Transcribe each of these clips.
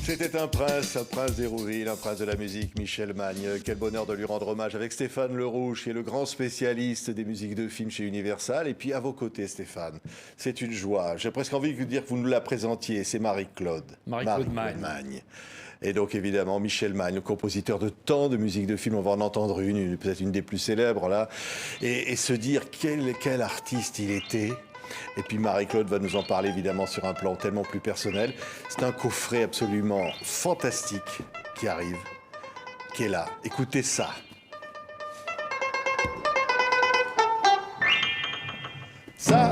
C'était un prince d'Hérouville, un prince de la musique, Michel Magne. Quel bonheur de lui rendre hommage avec Stéphane Lerouge, qui est le grand spécialiste des musiques de films chez Universal. Et puis à vos côtés, Stéphane, c'est une joie. J'ai presque envie de dire que vous nous la présentiez. C'est Marie-Claude. Marie-Claude Magne. Et donc évidemment Michel Magne, le compositeur de tant de musiques de films, on va en entendre une peut-être une des plus célèbres là, et se dire quel artiste il était. Et puis Marie-Claude va nous en parler évidemment sur un plan tellement plus personnel. C'est un coffret absolument fantastique qui arrive, qui est là. Écoutez ça. Ça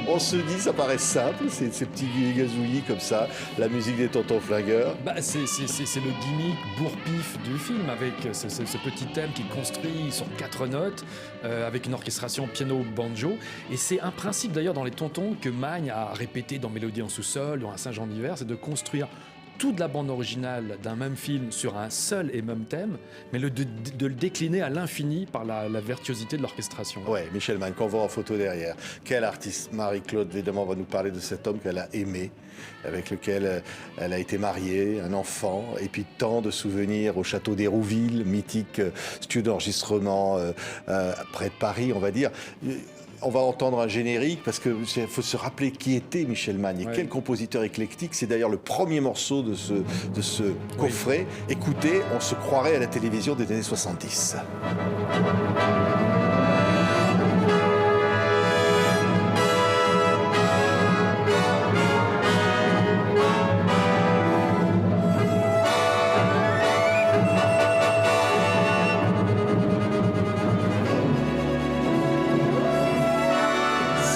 on se dit, ça paraît simple, ces petits gazouillis comme ça, la musique des tontons flingueurs. C'est le gimmick bourre-pif du film, avec ce petit thème qui construit sur 4 notes, avec une orchestration piano-banjo. Et c'est un principe d'ailleurs dans les tontons que Magne a répété dans Mélodie en sous-sol, dans un Saint-Jean d'hiver, c'est de construire toute la bande originale d'un même film sur un seul et même thème, mais de le décliner à l'infini par la virtuosité de l'orchestration. Ouais, Michel Magne, qu'on voit en photo derrière. Quel artiste. Marie-Claude, évidemment, va nous parler de cet homme qu'elle a aimé, avec lequel elle a été mariée, un enfant, et puis tant de souvenirs au château d'Hérouville, mythique studio d'enregistrement près de Paris, on va dire. On va entendre un générique parce qu'il faut se rappeler qui était Michel Magne et quel compositeur éclectique. C'est d'ailleurs le premier morceau de ce coffret. Oui. Écoutez, on se croirait à la télévision des années 70.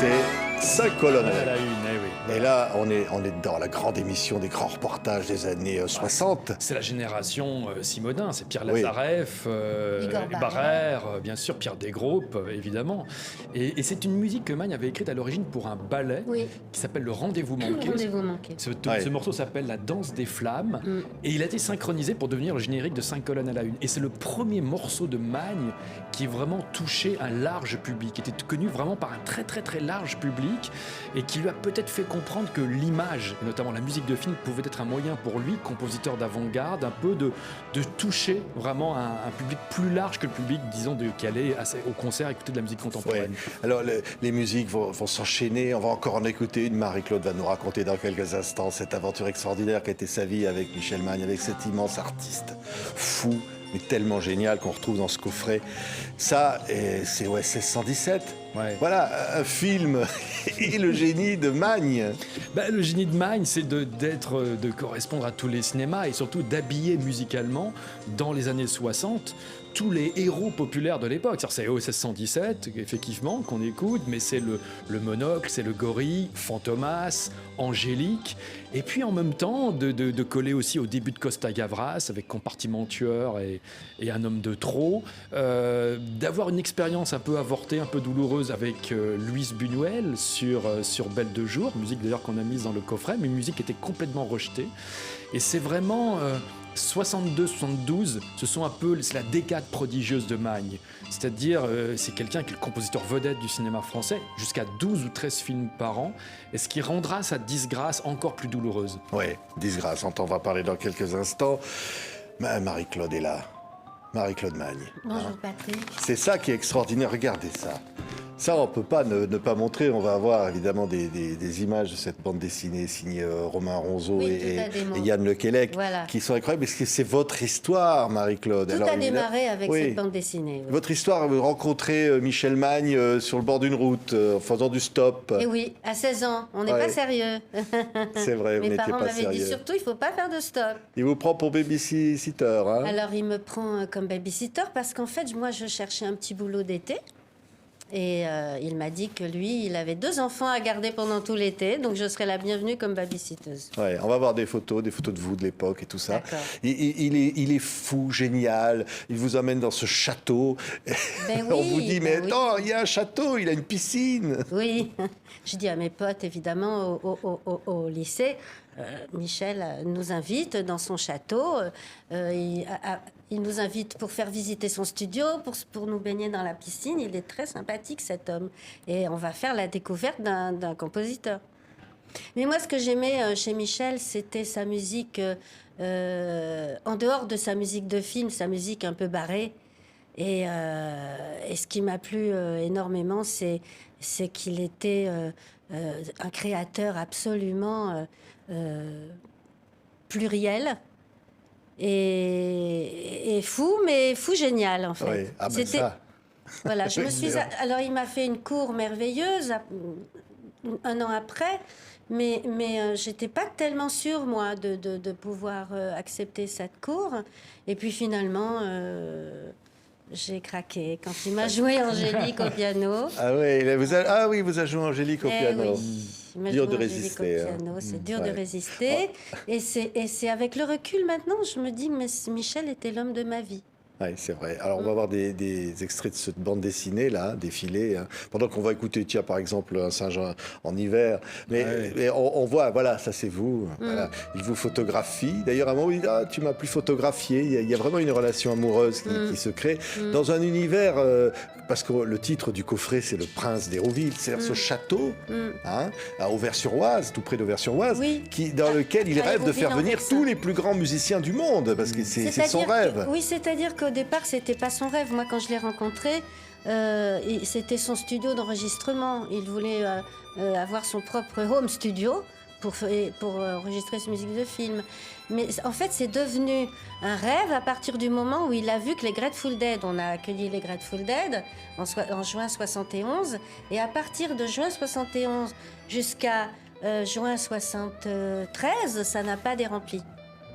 C'est 5 colonnes à la une. Et là, on est dans la grande émission des grands reportages des années 60. C'est la génération Simonin, c'est Pierre Lazareff, Barrère, bien sûr, Pierre Desgroupes, évidemment. Et c'est une musique que Magne avait écrite à l'origine pour un ballet qui s'appelle Le Rendez-vous manqué. Ce morceau s'appelle La danse des flammes. Et il a été synchronisé pour devenir le générique de 5 colonnes à la une. Et c'est le premier morceau de Magne qui vraiment touché un large public, qui était connu vraiment par un très très très large public et qui lui a peut-être fait comprendre que l'image, et notamment la musique de film, pouvait être un moyen pour lui, compositeur d'avant-garde, un peu de toucher vraiment un public plus large que le public, disons, qui allait au concert écouter de la musique contemporaine. Ouais. Alors les musiques vont s'enchaîner, on va encore en écouter une. Marie-Claude va nous raconter dans quelques instants cette aventure extraordinaire qu'a été sa vie avec Michel Magne, avec cet immense artiste fou, mais tellement génial qu'on retrouve dans ce coffret. Ça, c'est 1617. Ouais. Voilà, un film et le génie de Magne. Le génie de Magne, c'est de correspondre à tous les cinémas et surtout d'habiller musicalement, dans les années 60, tous les héros populaires de l'époque. C'est OSS 117, effectivement, qu'on écoute, mais c'est le Monocle, c'est le Gorille, Fantomas, Angélique, et puis en même temps de coller aussi au début de Costa Gavras avec Compartiment tueur et Un homme de trop, d'avoir une expérience un peu avortée, un peu douloureuse avec Louise Buñuel sur Belle de jour, musique d'ailleurs qu'on a mise dans le coffret, mais une musique qui était complètement rejetée. Et c'est vraiment 62-72, c'est la décade prodigieuse de Magne. C'est-à-dire, c'est quelqu'un qui est le compositeur vedette du cinéma français, jusqu'à 12 ou 13 films par an, et ce qui rendra sa disgrâce encore plus douloureuse. Oui, disgrâce, on va parler dans quelques instants. Marie-Claude est là. Marie-Claude Magne. Bonjour Patrick. C'est ça qui est extraordinaire, regardez ça. Ça, on ne peut pas ne pas montrer. On va avoir évidemment des images de cette bande dessinée signée Romain Ronzeau et Yann Lequelec, qui sont incroyables. Parce que c'est votre histoire, Marie-Claude. Tout a démarré avec cette bande dessinée. Oui. Votre histoire, vous rencontrez Michel Magne sur le bord d'une route, en faisant du stop. Et oui, à 16 ans, on n'est pas sérieux. C'est vrai, vous n'étiez pas sérieux. Mes parents m'avaient dit surtout, il ne faut pas faire de stop. Il vous prend pour babysitter, hein? Alors, il me prend comme babysitter parce qu'en fait, moi, je cherchais un petit boulot d'été. Et il m'a dit que lui, il avait 2 enfants à garder pendant tout l'été, donc je serais la bienvenue comme babysitteuse. Ouais, on va voir des photos de vous, de l'époque et tout ça. Il est fou, génial. Il vous emmène dans ce château. On vous dit, mais attends, il y a un château, il a une piscine. Oui, je dis à mes potes, évidemment, au lycée, Michel nous invite dans son château. Il nous invite pour faire visiter son studio, pour nous baigner dans la piscine. Il est très sympathique, cet homme. Et on va faire la découverte d'un compositeur. Mais moi, ce que j'aimais chez Michel, c'était sa musique, en dehors de sa musique de film, sa musique un peu barrée. Et ce qui m'a plu énormément, c'est qu'il était un créateur absolument pluriel et fou, mais fou génial, en fait. Oui. Ah ben ça. Voilà, alors il m'a fait une cour merveilleuse un an après, mais j'étais pas tellement sûre, moi, de pouvoir accepter cette cour. Et puis finalement, j'ai craqué quand il m'a joué Angélique au piano. Ah oui, il vous a joué Angélique au piano. Oui. Il m'a Dur joué de Angélique résister. au piano, c'est dur Ouais. de résister. Et c'est avec le recul maintenant, je me dis, mais Michel était l'homme de ma vie. Oui, c'est vrai. Alors, on va voir des extraits de cette bande dessinée, là, défiler, hein. Pendant qu'on va écouter, tiens, par exemple, un singe en hiver. Mais on voit, voilà, ça c'est vous. Voilà. Il vous photographie. D'ailleurs, à un moment, il dit, ah, tu m'as plus photographié. Il y a vraiment une relation amoureuse qui se crée dans un univers, parce que le titre du coffret, c'est Le Prince d'Hérouville. C'est-à-dire ce château, hein, à Auvers-sur-Oise, tout près d'Auvers-sur-Oise, Oui. dans lequel il À rêve de Hérouville, faire en venir Vexin. tous les plus grands musiciens du monde, parce que c'est son rêve. Oui, c'est-à-dire qu'au départ, c'était pas son rêve. Moi, quand je l'ai rencontré, c'était son studio d'enregistrement. Il voulait avoir son propre home studio pour enregistrer ses musiques de film. Mais en fait, c'est devenu un rêve à partir du moment où il a vu que les Grateful Dead, on a accueilli les Grateful Dead en juin 71, et à partir de juin 71 jusqu'à juin 73, ça n'a pas dérempli.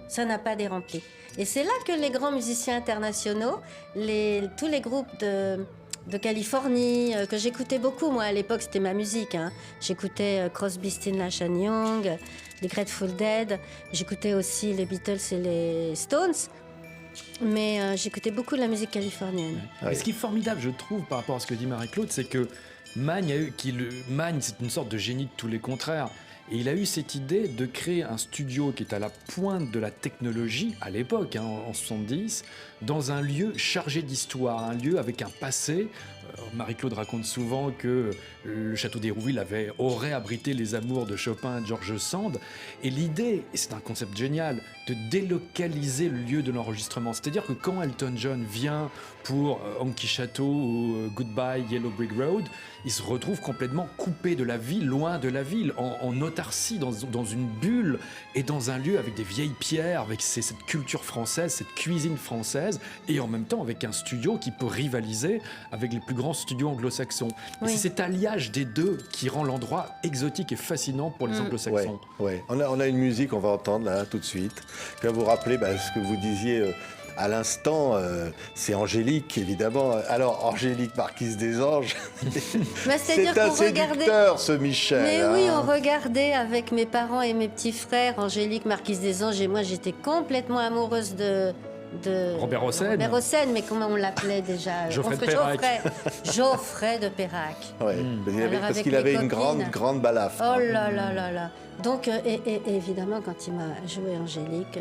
Ça n'a pas dérempli. Et c'est là que les grands musiciens internationaux, tous les groupes de Californie, que j'écoutais beaucoup, moi, à l'époque, c'était ma musique. Hein. J'écoutais Crosby, Stills, Nash & Young, les Grateful Dead. J'écoutais aussi les Beatles et les Stones. Mais j'écoutais beaucoup la musique californienne. Et ce qui est formidable, je trouve, par rapport à ce que dit Marie-Claude, c'est que Magne, Magne, c'est une sorte de génie de tous les contraires. Et il a eu cette idée de créer un studio qui est à la pointe de la technologie, à l'époque, hein, en 70, dans un lieu chargé d'histoire, un lieu avec un passé. Marie-Claude raconte souvent que le château d'Hérouville aurait abrité les amours de Chopin et de George Sand. Et l'idée, et c'est un concept génial, de délocaliser le lieu de l'enregistrement. C'est-à-dire que quand Elton John vient pour Honky Château ou Goodbye Yellow Brick Road, il se retrouve complètement coupé de la ville, loin de la ville, en autarcie, dans une bulle et dans un lieu avec des vieilles pierres, avec cette culture française, cette cuisine française, et en même temps avec un studio qui peut rivaliser avec les plus grands studios anglo-saxons. Et Oui. c'est cet alliage des deux qui rend l'endroit exotique et fascinant pour les anglo-saxons. Ouais. On a une musique, on va entendre là tout de suite, qui va vous rappeler ce que vous disiez à l'instant. C'est Angélique, évidemment. Alors, Angélique, marquise des anges, Bah, c'est un séducteur, ce Michel. Mais hein. oui, on regardait avec mes parents et mes petits frères Angélique, marquise des Anges, et moi j'étais complètement amoureuse de Robert Hossein. Robert Hossein, mais comment on l'appelait déjà Geoffrey de Perrac. Geoffrey de Perrac. Ouais, Alors, parce avec qu'il mes avait une copines. grande balafre. Oh là là là là. Donc, et évidemment, quand il m'a joué Angélique,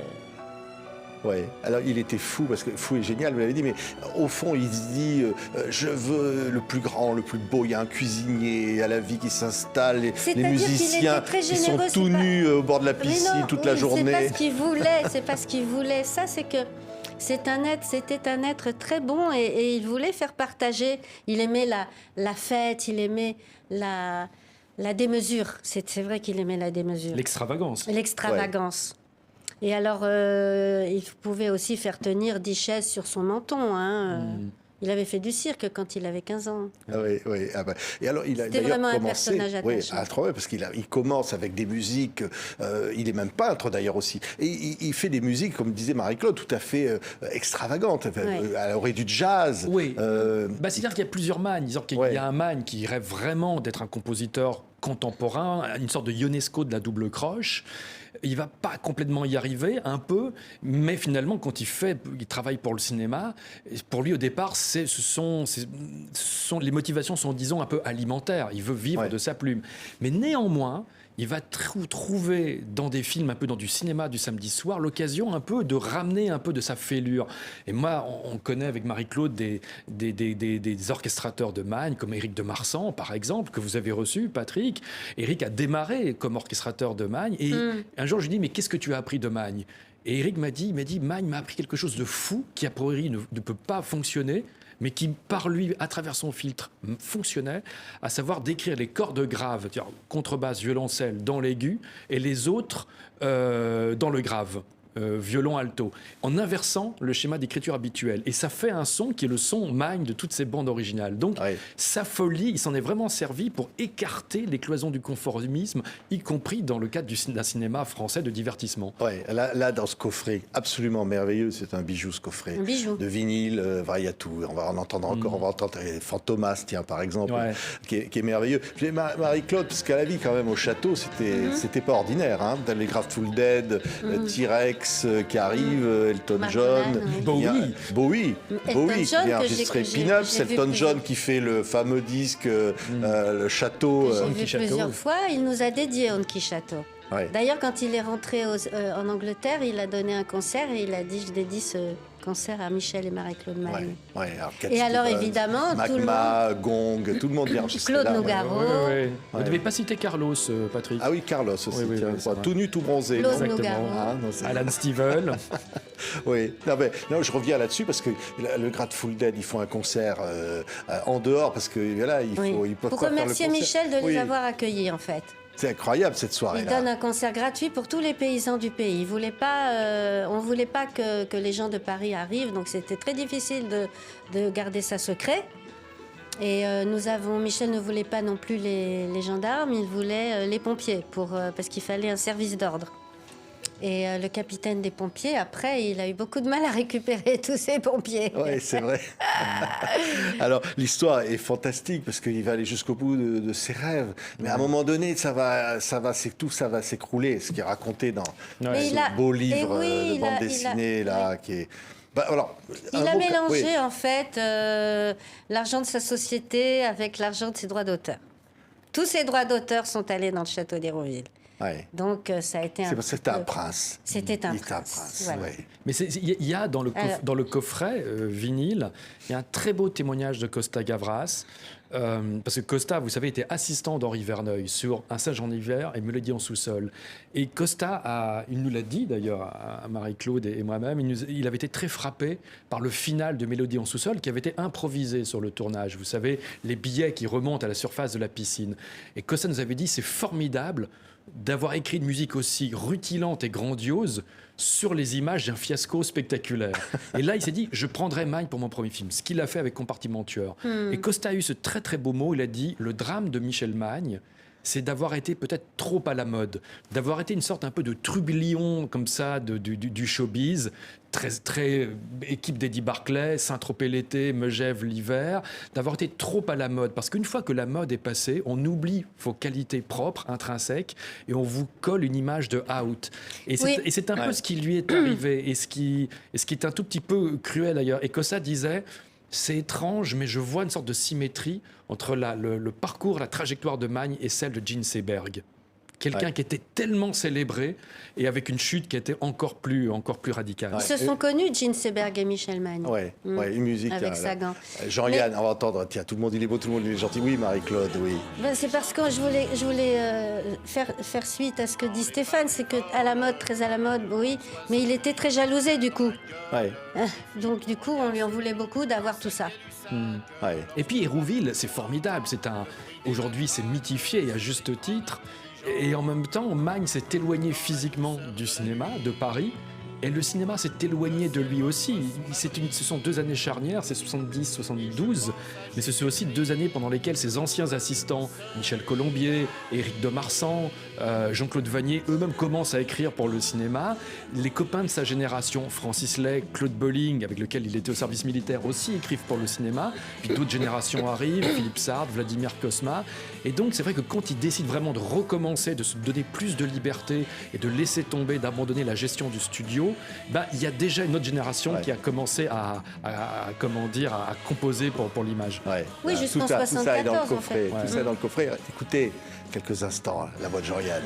Ouais. Alors il était fou, parce que fou et génial, vous l'avez dit, mais au fond il se dit je veux le plus grand, le plus beau. Il y a un cuisinier à la vie qui s'installe, les C'est-à-dire musiciens qu'il était très qui sont généreux, tout c'est pas- nus au bord de la Mais piscine non, toute la oui, journée. C'est pas ce qu'il voulait, c'est pas ce qu'il voulait. Ça, c'est que c'était un être très bon et il voulait faire partager. Il aimait la fête, il aimait la démesure. C'est vrai qu'il aimait la démesure. L'extravagance. L'extravagance. Et alors, il pouvait aussi faire tenir 10 chaises sur son menton. Hein. Il avait fait du cirque quand il avait 15 ans. Ah oui, oui. Ah bah. Et alors, il a C'était d'ailleurs vraiment un commencé. personnage Oui, attachant. parce qu'il commence avec des musiques. Il est même peintre d'ailleurs aussi. Et il fait des musiques, comme disait Marie-Claude, tout à fait extravagantes. Enfin, Ouais. à l'orée du jazz. Oui. C'est-à-dire qu'il y a plusieurs Magne. C'est-à-dire qu'il y a un Magne qui rêve vraiment d'être un compositeur contemporain, une sorte de Ionesco de la double croche. Il va pas complètement y arriver, un peu, mais finalement, quand il travaille pour le cinéma, pour lui, au départ, les motivations sont, disons, un peu alimentaires. Il veut vivre de sa plume. Mais néanmoins, il va trouver dans des films, un peu dans du cinéma du samedi soir, l'occasion un peu de ramener un peu de sa fêlure. Et moi, on connaît avec Marie-Claude des orchestrateurs de Magne, comme Éric de Marsan, par exemple, que vous avez reçu, Patrick, Eric. Eric a démarré comme orchestrateur de Magne. Et un jour, je lui dis, mais qu'est-ce que tu as appris de Magne? Et Eric m'a dit, Magne m'a appris quelque chose de fou qui, a priori, ne peut pas fonctionner, mais qui, par lui, à travers son filtre, fonctionnait, à savoir décrire les cordes graves, c'est-à-dire contrebasse, violoncelle, dans l'aigu, et les autres dans le grave. Violon alto, en inversant le schéma d'écriture habituel. Et ça fait un son qui est le son Magne de toutes ces bandes originales. Donc, sa folie, il s'en est vraiment servi pour écarter les cloisons du conformisme, y compris dans le cadre d'un cinéma français de divertissement. Ouais, là, dans ce coffret absolument merveilleux, c'est un bijou, ce coffret. Un bijou. De vinyle, il y a tout. On va en entendre encore, on va entendre Fantomas, tiens, par exemple, qui est merveilleux. Marie-Claude, parce qu'à la vie, quand même, au château, c'était pas ordinaire. Hein. Les Grateful Dead, T-Rex, qui arrive, Elton John, Bowie qui vient enregistrer Pin-Ups, Elton John qui fait le fameux disque le Château. J'ai vu plusieurs fois, il nous a dédié Honky Château. Ouais. D'ailleurs, quand il est rentré en Angleterre, il a donné un concert et il a dit, je dédie ce concert à Michel et Marie-Claude Magne. Et alors, évidemment, Magma, tout le monde... Gong, tout le monde vient enregistrer Claude là. Nougaro. Vous n'avez pas cité Carlos, Patrick. Ah oui, Carlos aussi, tout nu, tout bronzé. Claude Exactement. Alan Stivell. Oui, non, je reviens là-dessus parce que le Grateful Dead, ils font un concert en dehors parce que là, ils peuvent Pour pas remercier faire le concert. Michel de les avoir accueillis, en fait. C'est incroyable cette soirée. Il donne un concert gratuit pour tous les paysans du pays. On ne voulait pas que les gens de Paris arrivent, donc c'était très difficile de garder ça secret. Et Michel ne voulait pas non plus les gendarmes, il voulait les pompiers, parce qu'il fallait un service d'ordre. Et le capitaine des pompiers, après, il a eu beaucoup de mal à récupérer tous ces pompiers. Oui, c'est vrai. Alors, l'histoire est fantastique parce qu'il va aller jusqu'au bout de ses rêves. Mais à un moment donné, ça va s'écrouler, ce qui est raconté dans ce beau livre de bande dessinée là, qui est. Il a mélangé en fait l'argent de sa société avec l'argent de ses droits d'auteur. Tous ses droits d'auteur sont allés dans le château d'Hérouville. Ouais. Donc ça a été C'était un prince. C'était un prince. Voilà. Ouais. Mais il y a dans le coffret vinyle, il y a un très beau témoignage de Costa Gavras. Parce que Costa, vous savez, était assistant d'Henri Verneuil sur Un singe en hiver et Mélodie en sous-sol. Et Costa, il nous l'a dit d'ailleurs à Marie-Claude et moi-même, il avait été très frappé par le final de Mélodie en sous-sol qui avait été improvisé sur le tournage. Vous savez, les billets qui remontent à la surface de la piscine. Et Costa nous avait dit, c'est formidable d'avoir écrit une musique aussi rutilante et grandiose sur les images d'un fiasco spectaculaire. Et là, il s'est dit, je prendrai Magne pour mon premier film, ce qu'il a fait avec Compartiment tueur. Et Costa a eu ce très très beau mot, il a dit, le drame de Michel Magne, c'est d'avoir été peut-être trop à la mode, d'avoir été une sorte un peu de trublion comme ça du showbiz, très équipe d'Eddie Barclay, Saint-Tropez l'été, Megève l'hiver, d'avoir été trop à la mode. Parce qu'une fois que la mode est passée, on oublie vos qualités propres, intrinsèques, et on vous colle une image de out. Et c'est un peu ce qui lui est arrivé, et ce qui est un tout petit peu cruel d'ailleurs. Et Costa disait... C'est étrange, mais je vois une sorte de symétrie entre le parcours, la trajectoire de Magne et celle de Gene Seberg. Quelqu'un qui était tellement célébré et avec une chute qui était encore plus radicale. Ils se sont connus, Gene Seberg et Michel Magne. Une musique. Avec Sagan. Jean-Yann, on va entendre. Tiens, tout le monde il est beau, tout le monde il est gentil. Oui, Marie-Claude, oui. C'est parce que je voulais faire suite à ce que dit Stéphane. C'est que à la mode, très à la mode, oui. Mais il était très jalousé du coup. Donc du coup, on lui en voulait beaucoup d'avoir tout ça. Et puis Hérouville, c'est formidable. Aujourd'hui, c'est mythifié à juste titre. Et en même temps, Magne s'est éloigné physiquement du cinéma, de Paris, et le cinéma s'est éloigné de lui aussi. Ce sont 2 années charnières, c'est 70-72, mais ce sont aussi 2 années pendant lesquelles ses anciens assistants, Michel Colombier, Éric de Marsan, Jean-Claude Vanier, eux-mêmes commencent à écrire pour le cinéma. Les copains de sa génération, Francis Lay, Claude Bolling, avec lequel il était au service militaire, aussi écrivent pour le cinéma. Puis d'autres générations arrivent, Philippe Sard, Vladimir Cosma. Et donc c'est vrai que quand il décide vraiment de recommencer, de se donner plus de liberté et de laisser tomber, d'abandonner la gestion du studio, il y a déjà une autre génération qui a commencé à composer pour l'image. Oui, jusqu'en 74, tout ça est dans le coffret. en fait. Tout ça est dans le coffret. Écoutez quelques instants la voix de Jean-Yann.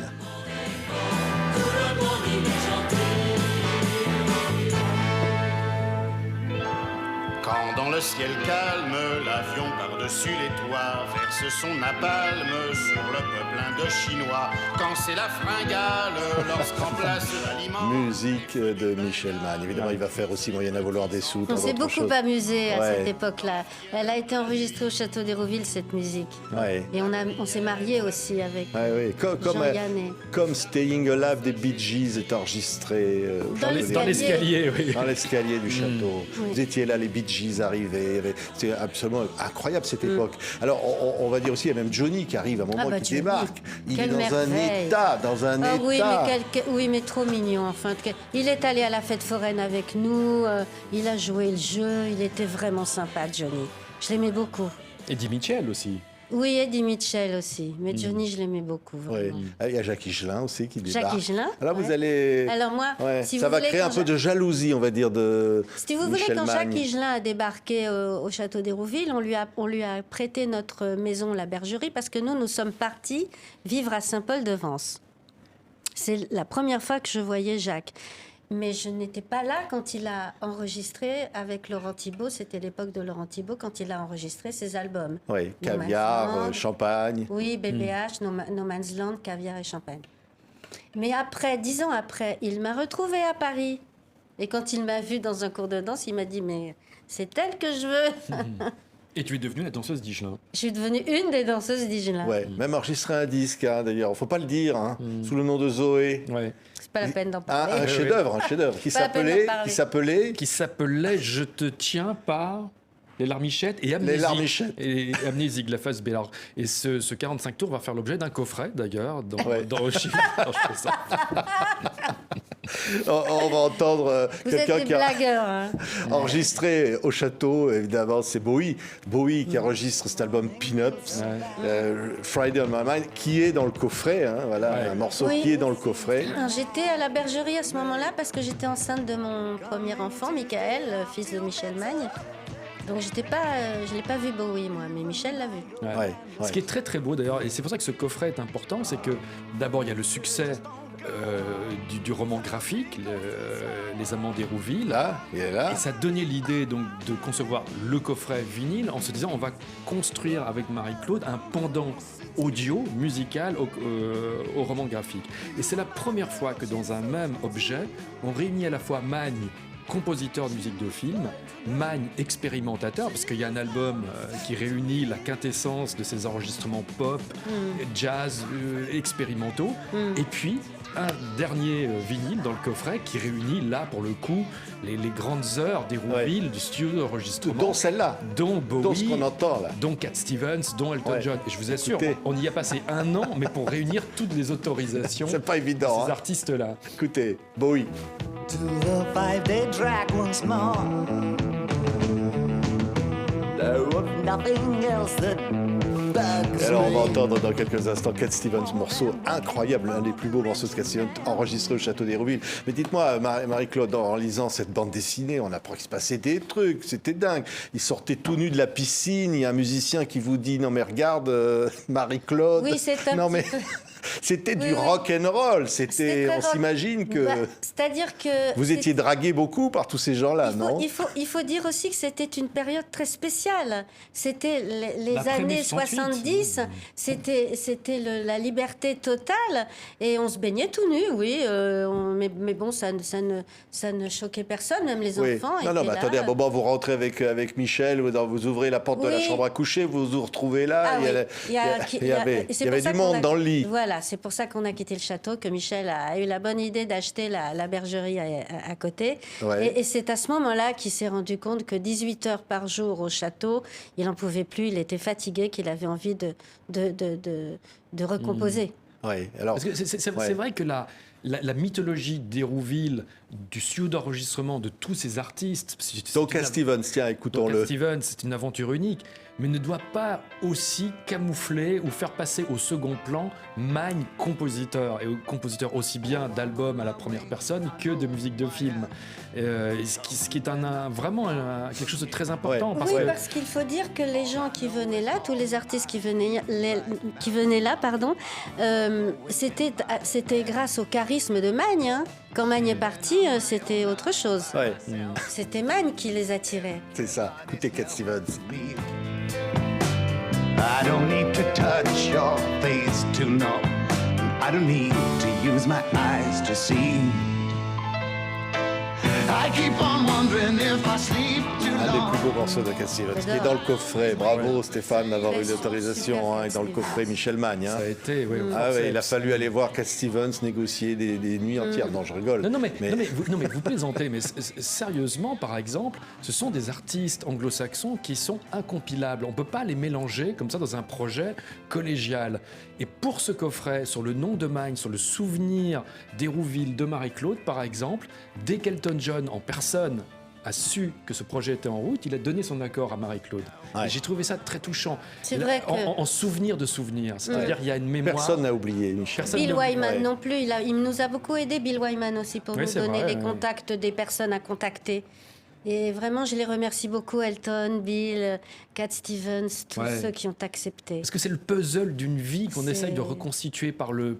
Quand dans le ciel calme, l'avion par-dessus les toits verse son napalm sur le peuple indochinois. Quand c'est la fringale, lorsqu'en place l'aliment... Musique de Michel Magne. Évidemment, il va faire aussi Moyen à vouloir des sous. On s'est beaucoup amusé à Ouais. cette époque-là. Elle a été enregistrée au Château d'Hérouville, cette musique. Ouais. Et on s'est mariés aussi avec Ouais, ouais. Jean-Yann et... Comme Staying Alive des Bee Gees est enregistré au Dans Château Dans d'Hérouville. l'escalier, oui. Dans l'escalier du château. Oui. Vous étiez là, les Bee Gees arrivaient. C'était absolument incroyable cette époque. Alors, on va dire aussi, il y a même Johnny qui arrive à un moment qui Johnny. débarque. Il Quelle est dans merveille. dans un Ah oui, état. oui, mais trop mignon. Enfin, il est allé à la fête foraine avec nous. Il a joué le jeu. Il était vraiment sympa, Johnny. Je l'aimais beaucoup. Eddie Mitchell aussi. Oui, Eddie Mitchell aussi. Mais Johnny, je l'aimais beaucoup. Ouais. Vraiment. Ah, il y a Jacques Higelin aussi qui débarque. Jacques Higelin. Alors, vous ouais. allez... Alors moi, Ouais, si ça vous va voulez, créer un quand peu de jalousie, on va dire, de Si vous voulez, Michel quand Jacques Magne. Higelin a débarqué au château d'Hérouville, on lui a prêté notre maison, la Bergerie, parce que nous sommes partis vivre à Saint-Paul-de-Vence. C'est la première fois que je voyais Jacques. Mais je n'étais pas là quand il a enregistré avec Laurent Thibault. C'était l'époque de Laurent Thibault, quand il a enregistré ses albums. Oui, No Man's caviar, Land. champagne. Oui, BBH, No Man's Land, Caviar et Champagne. Mais après, 10 ans après, il m'a retrouvée à Paris. Et quand il m'a vue dans un cours de danse, il m'a dit « Mais c'est elle que je veux !» Et tu es devenue la danseuse d'Higelin. Je suis devenue une des danseuses d'Higelin. Ouais, même enregistré un disque, hein, d'ailleurs. Faut pas le dire, hein, sous le nom de Zoé. Ouais. C'est pas la peine d'en parler. Un chef-d'œuvre, qui Pas la peine d'en parler. Qui s'appelait Je te tiens par les larmichettes et Amnésie. Les larmichettes. Et Amnésie, la phase Bélard. Et ce 45 tours va faire l'objet d'un coffret, d'ailleurs, dans Rochille. Non, je fais ça. On va entendre Vous êtes quelqu'un des qui a blagueurs. Hein. enregistré au château, évidemment, c'est Bowie. Bowie qui enregistre cet album Pin-Ups, Friday on My Mind, qui est dans le coffret, hein, voilà, Ouais. un morceau Oui. qui est dans le coffret. J'étais à la Bergerie à ce moment-là parce que j'étais enceinte de mon premier enfant, Michael, fils de Michel Magne. Donc je l'ai pas vu Bowie moi, mais Michel l'a vu. Ouais. Ouais, ouais. Ce qui est très très beau d'ailleurs, et c'est pour ça que ce coffret est important, c'est que d'abord il y a le succès du roman graphique, Les Amants d'Hérouville. Là, il est là. Et ça donnait l'idée donc de concevoir le coffret vinyle en se disant on va construire avec Marie-Claude un pendant audio, musical au roman graphique. Et c'est la première fois que dans un même objet, on réunit à la fois Magne, compositeur de musique de film, Magne, expérimentateur, parce qu'il y a un album qui réunit la quintessence de ses enregistrements pop, jazz, expérimentaux, et puis un dernier vinyle dans le coffret qui réunit là pour le coup les grandes heures d'Hérouville, du studio d'enregistrement, Dont celle-là, dont Bowie, dont ce qu'on entend là. dont Cat Stevens, dont Elton Ouais. John. Et je vous assure, Écoutez. on y a passé un an, mais pour réunir toutes les autorisations C'est pas de évident. ces Hein. artistes-là. Écoutez, Bowie. To the 5-day track once more. There was nothing else that bugs Et alors on va me. entendre dans quelques instants Cat Stevens, morceau incroyable, l'un des plus beaux morceaux de Cat Stevens enregistré au Château d'Hérouville. Mais dites-moi, Marie-Claude, en lisant cette bande dessinée, on apprend qu'il se passait des trucs, c'était dingue. Il sortait tout nu de la piscine, il y a un musicien qui vous dit non mais regarde Marie-Claude. Oui, c'est un non mais petit peu- c'était du Oui, oui. rock and roll. C'était C'était, très on rock. s'imagine que C'est-à-dire que vous étiez dragué beaucoup par tous ces gens-là, non? il faut dire aussi que c'était une période très spéciale. C'était les L'après années 68. 70, c'était la liberté totale et on se baignait tout nu, oui. Mais bon, ça ne choquait personne, même les Oui. enfants. Non, étaient mais là. attendez, à un moment, vous rentrez avec Michel, vous ouvrez la porte de la Oui. chambre à coucher, vous vous retrouvez là, Ah oui. il y avait du monde dans le lit. Voilà, c'est pour ça qu'on a quitté le château, que Michel a eu la bonne idée d'acheter la bergerie à côté. Ouais. Et c'est à ce moment-là qu'il s'est rendu compte que 18 heures par jour au château, il n'en pouvait plus, il était fatigué, qu'il avait envie de recomposer. Oui, alors, Parce que c'est ouais. vrai que la mythologie d'Hérouville, du studio d'enregistrement de tous ces artistes, donc Cat Stevens, tiens, écoutons-le. Stevens, c'est une aventure unique, mais ne doit pas aussi camoufler ou faire passer au second plan Magne, compositeur, et compositeur aussi bien d'albums à la première personne que de musique de film. Et ce qui est vraiment quelque chose de très important. Ouais. Parce Oui, que parce qu'il faut dire que les gens qui venaient là, tous les artistes qui venaient là, c'était grâce au charisme de Magne. Hein. Quand Magne est parti, c'était autre chose. Ouais, C'était Magne qui les attirait. c'est ça. Écoutez Cat Stevens. I don't need to touch your face to know. I don't need to use my eyes to see. I keep on wondering if I sleep too Un des long. plus beaux morceaux de Cat Stevens, qui est dans le coffret. Bravo Stéphane d'avoir eu l'autorisation, hein, et dans le coffret Michel Magne. Hein. Ça a été, oui. Ah ouais, il a fallu aller voir Cat Stevens négocier des nuits entières. Non, je rigole. Non, mais vous plaisantez, mais sérieusement, par exemple, ce sont des artistes anglo-saxons qui sont incompilables. On ne peut pas les mélanger comme ça dans un projet collégial. Et pour ce coffret, sur le nom de Magne, sur le souvenir d'Hérouville de Marie-Claude, par exemple, dès qu'Elton John en personne a su que ce projet était en route, il a donné son accord à Marie-Claude. Ouais. Et j'ai trouvé ça très touchant. C'est Là, vrai que- en souvenir de souvenir, c'est-à-dire il y a une mémoire. Personne n'a oublié Michel. Personne Bill ne- Wyman Ouais. non plus, il nous a beaucoup aidé, Bill Wyman aussi, pour Oui, nous c'est donner vrai, les ouais. contacts des personnes à contacter. Et vraiment, je les remercie beaucoup, Elton, Bill, Cat Stevens, tous Ouais. ceux qui ont accepté. Parce que c'est le puzzle d'une vie qu'on C'est- essaye de reconstituer par le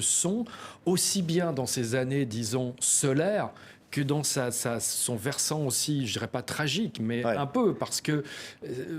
son, aussi bien dans ces années, disons, solaires, que dans son versant aussi, je dirais pas tragique, mais Ouais. un peu, parce que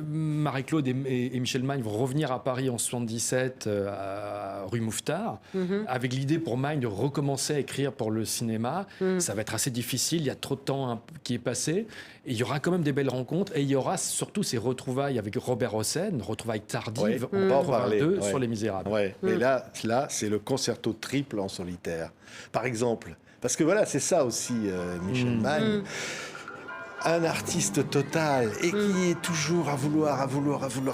Marie-Claude et Michel Magne vont revenir à Paris en 77, à rue Mouffetard, avec l'idée pour Magne de recommencer à écrire pour le cinéma. Ça va être assez difficile, il y a trop de temps qui est passé, et il y aura quand même des belles rencontres, et il y aura surtout ces retrouvailles avec Robert Hossein, retrouvailles tardives Ouais, on va en parler, 82 ouais. sur Les Misérables. Ouais, mais là c'est le concerto triple en solitaire. Par exemple, parce que voilà, c'est ça aussi, Michel Magne. Un artiste total et qui est toujours à vouloir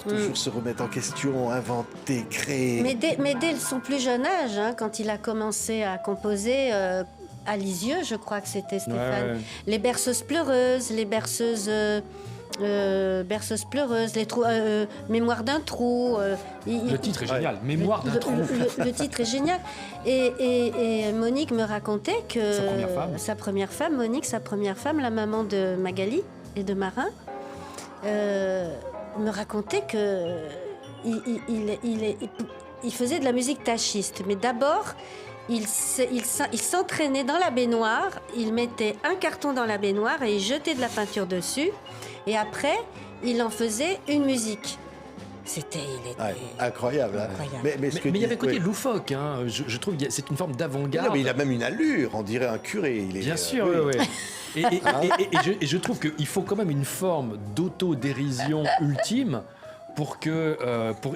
toujours se remettre en question, inventer, créer. Mais dès son plus jeune âge, hein, quand il a commencé à composer à Lisieux, je crois que c'était Stéphane, Ouais. les berceuses pleureuses, les berceuses pleureuses, les trous, mémoire d'un trou. Le titre est génial, Mémoire d'un trou. Le titre est génial. Et Monique me racontait que Sa première femme. sa première femme, la maman de Magali et de Marin, me racontait que il faisait de la musique tachiste. Mais d'abord, il s'entraînait dans la baignoire, il mettait un carton dans la baignoire et il jetait de la peinture dessus. Et après, il en faisait une musique. Il était Ouais, incroyable. Hein. Incroyable. Mais ce que Mais il y avait un côté ouais. loufoque, hein. Je trouve que c'est une forme d'avant-garde. Non, mais il a même une allure, on dirait un curé. Il est, Bien sûr, oui. oui. Et je trouve qu'il faut quand même une forme d'autodérision ultime pour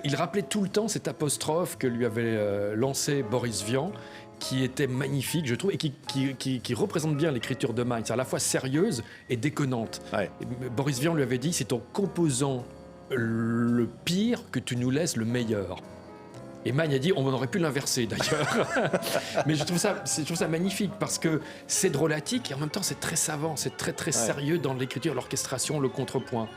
il rappelait tout le temps cette apostrophe que lui avait lancée Boris Vian, qui était magnifique, je trouve, et qui représente bien l'écriture de Magne. C'est à la fois sérieuse et déconnante. Ouais. Boris Vian lui avait dit, c'est en composant le pire que tu nous laisses le meilleur. Et Magne a dit, on aurait pu l'inverser d'ailleurs. Mais je trouve ça magnifique parce que c'est drôlatique et en même temps c'est très savant, c'est très très sérieux dans l'écriture, l'orchestration, le contrepoint.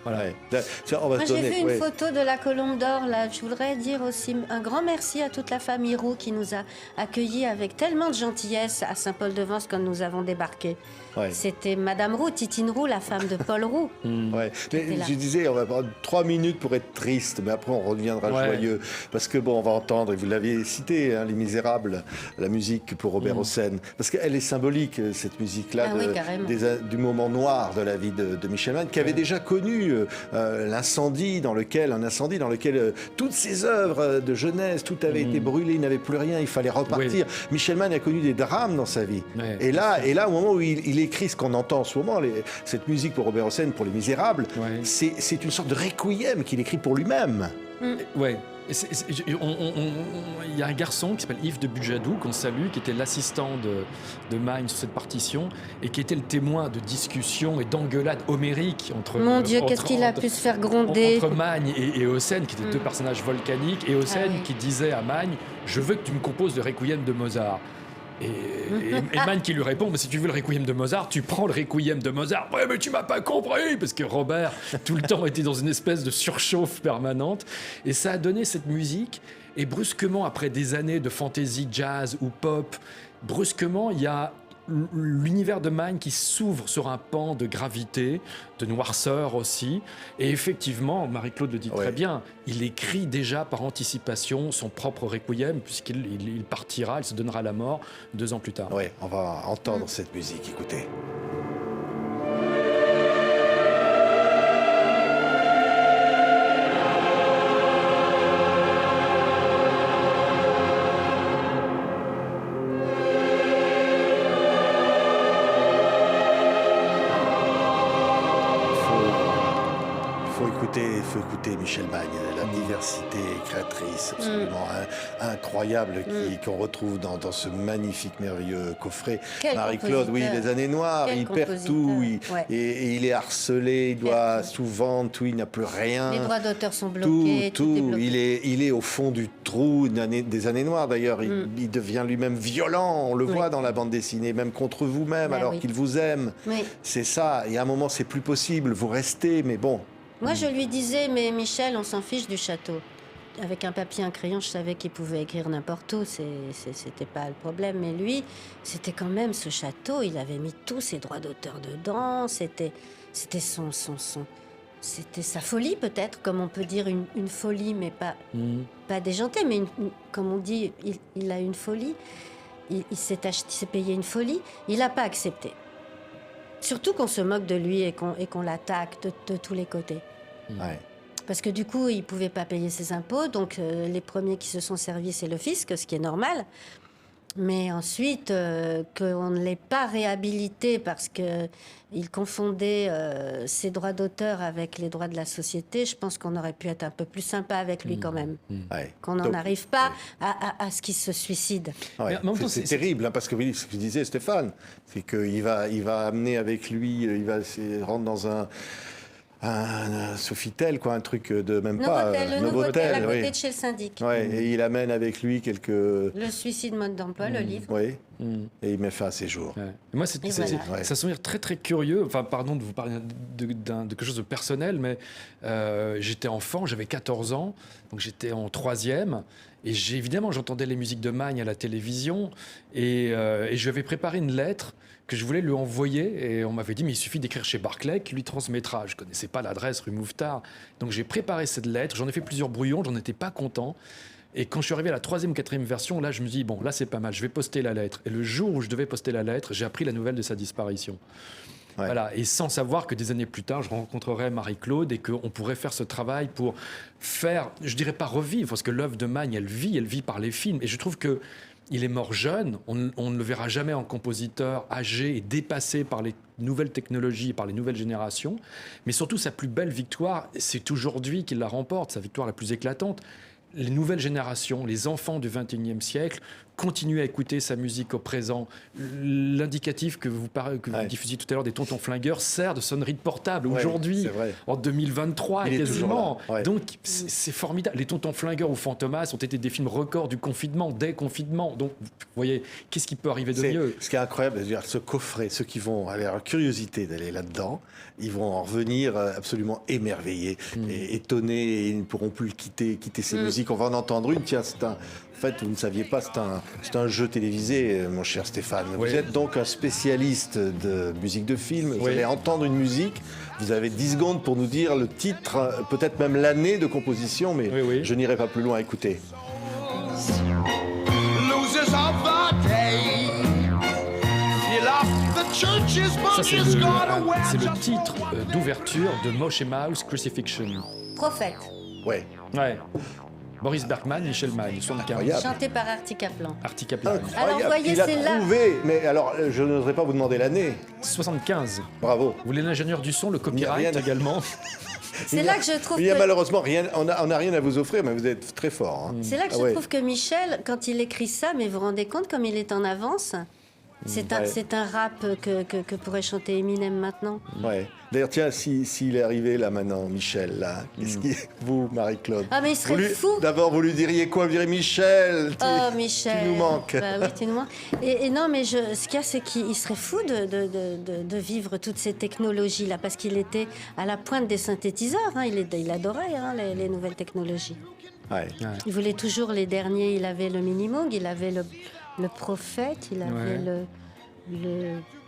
Voilà. Ouais. Tiens, on va Moi, se j'ai donner. vu une ouais. photo de la Colombe d'Or, là. Je voudrais dire aussi un grand merci à toute la famille Roux qui nous a accueillis avec tellement de gentillesse à Saint-Paul-de-Vence quand nous avons débarqué. Ouais. C'était Madame Roux, Titine Roux, la femme de Paul Roux. Ouais. Mais était là. je disais, on va prendre 3 minutes pour être triste, mais après on reviendra Ouais. joyeux. Parce que bon, on va entendre, et vous l'aviez cité, hein, Les Misérables, la musique pour Robert Hossein. Parce qu'elle est symbolique, cette musique-là, Ah oui, carrément. du moment noir de la vie de Michel Magne, qui avait déjà connu un incendie dans lequel toutes ses œuvres de jeunesse, tout avait été brûlé, il n'avait plus rien, il fallait repartir. Michel Magne a connu des drames dans sa vie. Ouais, et là, au moment où il écrit ce qu'on entend en ce moment, cette musique pour Robert Hossein, pour Les Misérables, Ouais. c'est une sorte de requiem qu'il écrit pour lui-même. Ouais. Et il y a un garçon qui s'appelle Yves de Bujadou, qu'on salue, qui était l'assistant de Magne sur cette partition et qui était le témoin de discussions et d'engueulades homériques entre. Mon Dieu, qu'est-ce qu'il a pu se faire gronder. Entre Magne et Hossein, qui étaient deux personnages volcaniques, et Hossein Ah oui. qui disait à Magne, je veux que tu me composes le requiem de Mozart. Et Magne qui lui répond, mais si tu veux le requiem de Mozart, tu prends le requiem de Mozart. Ouais, mais tu m'as pas compris, parce que Robert tout le temps était dans une espèce de surchauffe permanente, et ça a donné cette musique. Et brusquement, après des années de fantasy jazz ou pop, brusquement il y a l'univers de Magne qui s'ouvre sur un pan de gravité, de noirceur aussi. Et effectivement, Marie-Claude le dit très bien, il écrit déjà par anticipation son propre requiem, puisqu'il partira, il se donnera la mort 2 ans plus tard. Oui, on va entendre cette musique, écoutez. Il faut écouter Michel Magne, la diversité créatrice absolument incroyable qu'on retrouve dans ce magnifique, merveilleux coffret. Marie-Claude, oui, les années noires, il perd tout, et il est harcelé, il doit tout vendre, tout, il n'a plus rien. Les droits d'auteur sont bloqués, tout est bloqué. Il est au fond du trou des années noires d'ailleurs, il devient lui-même violent, on le voit dans la bande dessinée, même contre vous-même, alors qu'il vous aime. C'est ça, et à un moment c'est plus possible, vous restez, mais bon. Moi, je lui disais, mais Michel, on s'en fiche du château. Avec un papier, un crayon, je savais qu'il pouvait écrire n'importe où, c'était pas le problème. Mais lui, c'était quand même ce château, il avait mis tous ses droits d'auteur dedans, c'était c'était sa folie peut-être, comme on peut dire une folie, mais pas déjantée, mais comme on dit, il a une folie. Il s'est payé une folie, il n'a pas accepté. Surtout qu'on se moque de lui et qu'on l'attaque de tous les côtés. Ouais. Parce que du coup, il ne pouvait pas payer ses impôts, donc les premiers qui se sont servis, c'est le fisc, ce qui est normal. Mais ensuite, qu'on ne l'ait pas réhabilité parce qu'il confondait ses droits d'auteur avec les droits de la société, je pense qu'on aurait pu être un peu plus sympa avec lui quand même. Ouais. Qu'on n'en arrive pas à ce qu'il se suicide. Ouais. C'est terrible, hein, parce que ce que disait Stéphane, c'est qu'il va amener avec lui, il va rentre dans un Sofitel, quoi, un truc de même Novotel, pas. Novotel, à côté de chez le syndic. Ouais, et il amène avec lui Le suicide mode d'emploi, le livre. Oui, et il met fin à ses jours. Ouais. Moi, c'est un souvenir très très curieux. Enfin, pardon de vous parler de quelque chose de personnel, mais j'étais enfant, j'avais 14 ans, donc j'étais en 3e. Et évidemment, j'entendais les musiques de Magne à la télévision, et je lui avais préparé une lettre que je voulais lui envoyer, et on m'avait dit mais il suffit d'écrire chez Barclay qui lui transmettra. Je connaissais pas l'adresse rue Mouffetard, donc j'ai préparé cette lettre, j'en ai fait plusieurs brouillons, j'en étais pas content, et quand je suis arrivé à la 3e ou 4e version, là je me dis bon, là c'est pas mal, je vais poster la lettre. Et le jour où je devais poster la lettre, j'ai appris la nouvelle de sa disparition. Ouais. Voilà, et sans savoir que des années plus tard, je rencontrerais Marie-Claude et qu'on pourrait faire ce travail pour faire, je dirais pas revivre, parce que l'œuvre de Magne, elle vit par les films, et je trouve que il est mort jeune, on ne le verra jamais en compositeur âgé et dépassé par les nouvelles technologies, par les nouvelles générations. Mais surtout, sa plus belle victoire, c'est aujourd'hui qu'il la remporte, sa victoire la plus éclatante. Les nouvelles générations, les enfants du XXIe siècle, continuent à écouter sa musique au présent. L'indicatif que vous diffusiez tout à l'heure des Tontons Flingueurs sert de sonnerie de portable aujourd'hui, en 2023 quasiment. Ouais. Donc c'est formidable. Les Tontons Flingueurs ou Fantomas ont été des films records du confinement, dès confinement. Donc vous voyez, qu'est-ce qui peut arriver de mieux? Ce qui est incroyable, c'est-à-dire ce coffret, ceux qui vont avoir la curiosité d'aller là-dedans, ils vont en revenir absolument émerveillés et étonnés, et ils ne pourront plus quitter ces musiques. On va en entendre une, tiens, en fait, vous ne saviez pas, c'est un jeu télévisé, mon cher Stéphane. Vous êtes donc un spécialiste de musique de film. Vous allez entendre une musique. Vous avez 10 secondes pour nous dire le titre, peut-être même l'année de composition, mais je n'irai pas plus loin. Écoutez. Ça, c'est le titre d'ouverture de Moshe Mouse Crucifixion. Prophète. Ouais. Boris Bergman, Michel Magne, 75. Chanté par Artie Kaplan. Artie Kaplan. Alors, voyez, il a trouvé, mais alors, je n'oserais pas vous demander l'année. 75. Bravo. Vous voulez l'ingénieur du son, le copyright également. C'est là que je trouve il y a malheureusement rien, on n'a rien à vous offrir, mais vous êtes très fort. Hein. C'est là que je trouve que Michel, quand il écrit ça, mais vous vous rendez compte comme il est en avance? C'est un rap que pourrait chanter Eminem maintenant. Ouais. D'ailleurs, tiens, s'il est arrivé là maintenant, Michel, là, vous, Marie-Claude. Ah, mais il serait fou. D'abord, vous lui diriez quoi? Vous diriez Michel. Michel. Tu nous manques. Bah oui, tu nous manques. Et non, mais ce qu'il y a, c'est qu'il serait fou de vivre toutes ces technologies-là, parce qu'il était à la pointe des synthétiseurs. Hein. Il adorait les nouvelles technologies. Ouais. Il voulait toujours les derniers. Il avait le Minimoog, il avait le Prophète, il avait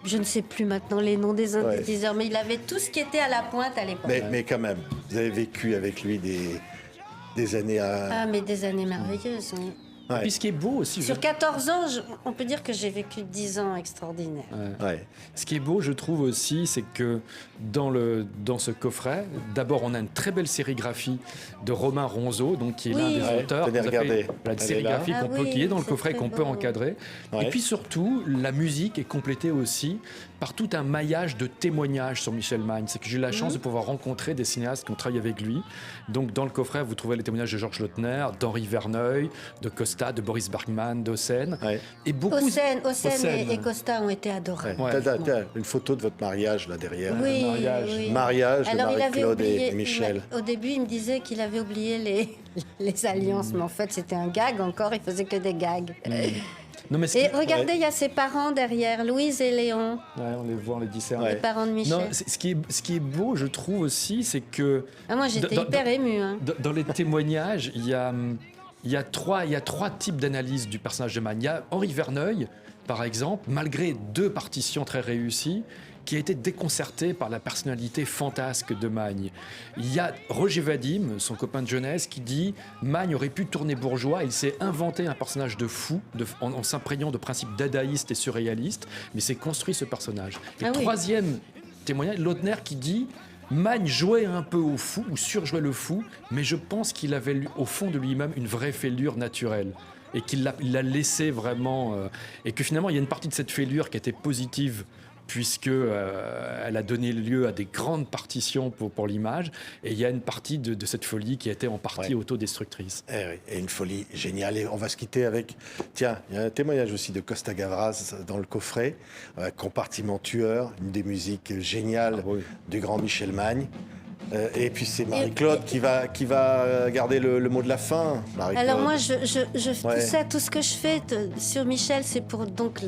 je ne sais plus maintenant les noms des synthétiseurs, mais il avait tout ce qui était à la pointe à l'époque. Mais quand même, vous avez vécu avec lui des années à... Ah, mais des années merveilleuses, oui. Ouais. Et puis ce qui est beau aussi, Sur 14 ans, on peut dire que j'ai vécu 10 ans extraordinaires. Ouais. ce qui est beau, je trouve aussi, c'est que dans ce coffret, d'abord, on a une très belle sérigraphie de Romain Ronzeau, donc qui est l'un des auteurs. Tenez, Vous avez, regardez. voilà, Elle de est sérigraphie là. qui est dans le c'est coffret très qu'on peut beau. encadrer. Ouais. Et puis surtout, la musique est complétée aussi par tout un maillage de témoignages sur Michel Magne. C'est que j'ai eu la chance de pouvoir rencontrer des cinéastes qui ont travaillé avec lui. Donc dans le coffret, vous trouvez les témoignages de Georges Lautner, d'Henri Verneuil, de Costa, de Boris Bergman, d'Hossein. Ouais. Et beaucoup... Hossein et Costa ont été adorés. Ouais. Ouais. T'as une photo de votre mariage là derrière. Oui, mariage. oui. Mariage de Alors, il avait Marie-Claude oublié, et Michel. Au début, il me disait qu'il avait oublié les alliances, mais en fait, c'était un gag encore, il faisait que des gags. Non, mais Et regardez, il y a ses parents derrière, Louise et Léon, Ouais, on les voit, on les discerne. les parents de Michel. Non, ce qui est beau, je trouve aussi, c'est que Ah, moi, j'étais dans- hyper émue. Hein. dans les témoignages, il y a trois types d'analyse du personnage de Magne. Il y a Henri Verneuil, par exemple, malgré 2 partitions très réussies, qui a été déconcerté par la personnalité fantasque de Magne. Il y a Roger Vadim, son copain de jeunesse, qui dit « Magne aurait pu tourner bourgeois, il s'est inventé un personnage de fou, en s'imprégnant de principes dadaïstes et surréalistes, mais s'est construit ce personnage. » Et Ah oui. troisième témoignage, Lautner qui dit « Magne jouait un peu au fou, ou surjouait le fou, mais je pense qu'il avait au fond de lui-même une vraie fêlure naturelle. » Et qu'il l'a laissé vraiment... et que finalement, il y a une partie de cette fêlure qui était positive, puisque elle a donné lieu à des grandes partitions pour l'image, et il y a une partie de cette folie qui a été en partie autodestructrice. Eh oui, et une folie géniale. Et on va se quitter avec... Tiens, il y a un témoignage aussi de Costa Gavras dans le coffret, Compartiment tueur, une des musiques géniales Ah oui. du grand Michel Magne. Et puis c'est Marie-Claude qui va garder le mot de la fin. Marie-Claude. Alors moi, tout Ouais. ça, tout ce que je fais sur Michel, c'est pour donc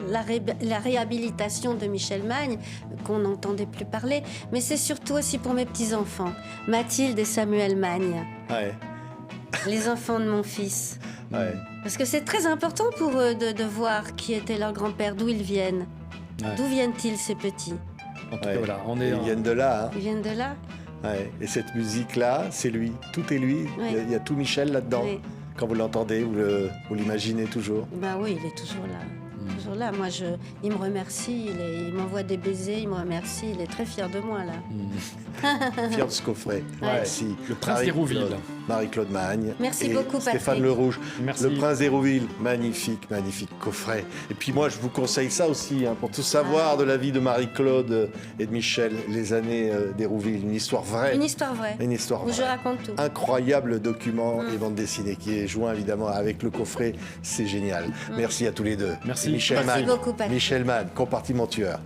la réhabilitation de Michel Magne, qu'on n'entendait plus parler, mais c'est surtout aussi pour mes petits-enfants, Mathilde et Samuel Magne, Ouais, les enfants de mon fils. ouais. Parce que c'est très important pour eux de voir qui était leur grand-père, d'où ils viennent. Ouais. D'où viennent-ils, ces petits? En tout Ouais. cas, voilà, on est... Ils viennent de là. Hein. Ils viennent de là? Ouais. Et cette musique-là, c'est lui. Tout est lui. Ouais. Il y a tout Michel là-dedans. Oui. Quand vous l'entendez, vous l'imaginez toujours. Ben oui, il est toujours là. Toujours là. Moi, il me remercie, il m'envoie des baisers, il me remercie, il est très fier de moi, là. Fier de ce coffret. Merci. Le Prince Marie-Claude- d'Hérouville. Marie-Claude Magne. Merci et beaucoup, Stéphane Patrick. Le Rouge. Merci. Le Prince d'Hérouville. Magnifique, magnifique coffret. Et puis moi, je vous conseille ça aussi, hein, pour tout savoir de la vie de Marie-Claude et de Michel, les années d'Hérouville. Une histoire vraie. Une histoire vraie, Une histoire où je vraie. raconte tout. Incroyable document et bande dessinée qui est joint évidemment avec le coffret. C'est génial. Merci à tous les deux. Merci. Et Michel Merci Mann. beaucoup, Patrick. Michel Mann, Compartiment tueur.